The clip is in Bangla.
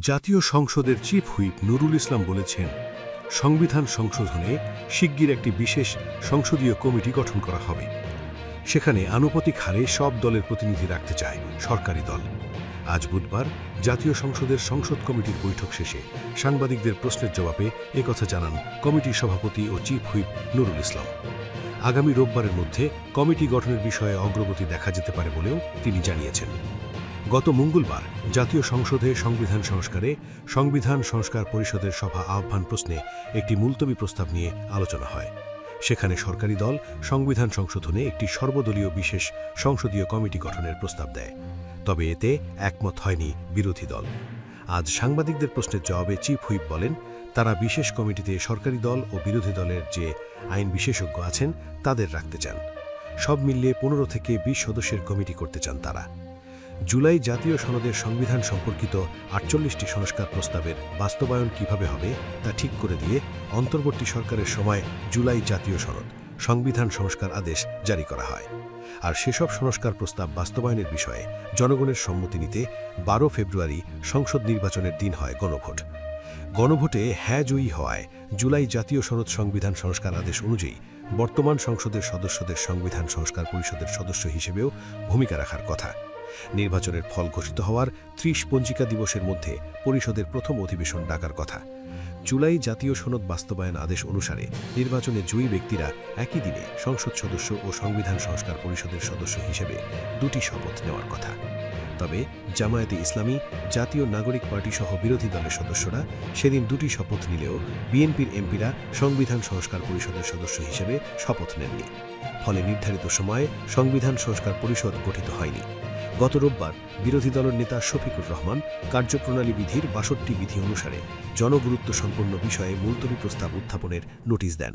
জাতীয় সংসদের চিফ হুইপ নুরুল ইসলাম বলেছেন, সংবিধান সংশোধনে শিগগির একটি বিশেষ সংসদীয় কমিটি গঠন করা হবে। সেখানে আনুপাতিক হারে সব দলের প্রতিনিধি রাখতে চায় সরকারি দল। আজ বুধবার জাতীয় সংসদের সংসদ কমিটির বৈঠক শেষে সাংবাদিকদের প্রশ্নের জবাবে একথা জানান কমিটির সভাপতি ও চিফ হুইপ নুরুল ইসলাম। আগামী রোববারের মধ্যে কমিটি গঠনের বিষয়ে অগ্রগতি দেখা যেতে পারে বলেও তিনি জানিয়েছেন। গত মঙ্গলবার জাতীয় সংসদে সংবিধান সংস্কার পরিষদের সভা আহ্বান প্রশ্নে একটি মুলতবি প্রস্তাব নিয়ে আলোচনা হয়। সেখানে সরকারি দল সংবিধান সংশোধনে একটি সর্বদলীয় বিশেষ সংসদীয় কমিটি গঠনের প্রস্তাব দেয়। তবে এতে একমত হয়নি বিরোধী দল। আজ সাংবাদিকদের প্রশ্নের জবাবে চিফ হুইপ বলেন, তারা বিশেষ কমিটিতে সরকারি দল ও বিরোধী দলের যে আইন বিশেষজ্ঞ আছেন তাদের রাখতে চান। সব মিলিয়ে 15 থেকে 20 সদস্যের কমিটি করতে চান তারা। জুলাই জাতীয় সনদের সংবিধান সম্পর্কিত 48টি সংস্কার প্রস্তাবের বাস্তবায়ন কিভাবে হবে তা ঠিক করে দিয়ে অন্তর্বর্তী সরকারের সময় জুলাই জাতীয় সনদ সংবিধান সংস্কার আদেশ জারি করা হয়। আর সেসব সংস্কার প্রস্তাব বাস্তবায়নের বিষয়ে জনগণের সম্মতি নিতে 12 ফেব্রুয়ারি সংসদ নির্বাচনের দিন হয় গণভোট। গণভোটে হ্যাঁ জয়ী হওয়ায় জুলাই জাতীয় সনদ সংবিধান সংস্কার আদেশ অনুযায়ী বর্তমান সংসদের সদস্যদের সংবিধান সংস্কার পরিষদের সদস্য হিসেবেও ভূমিকা রাখার কথা। নির্বাচনের ফল ঘোষিত হওয়ার 30 পঞ্জিকা দিবসের মধ্যে পরিষদের প্রথম অধিবেশন ডাকার কথা। জুলাই জাতীয় সনদ বাস্তবায়ন আদেশ অনুসারে নির্বাচনে জয়ী ব্যক্তিরা একই দিনে সংসদ সদস্য ও সংবিধান সংস্কার পরিষদের সদস্য হিসেবে 2টি শপথ নেওয়ার কথা। তবে জামায়াতে ইসলামী, জাতীয় নাগরিক পার্টি সহ বিরোধী দলের সদস্যরা সেদিন 2টি শপথ নিলেও বিএনপির এমপিরা সংবিধান সংস্কার পরিষদের সদস্য হিসেবে শপথ নেননি। ফলে নির্ধারিত সময়ে সংবিধান সংস্কার পরিষদ গঠিত হয়নি। গত রোববার বিরোধী দলের নেতা শফিকুর রহমান কার্যপ্রণালী বিধির 62 বিধি অনুসারে জনগুরুত্ব সম্পন্ন বিষয়ে মুলতবি প্রস্তাব উত্থাপনের নোটিশ দেন।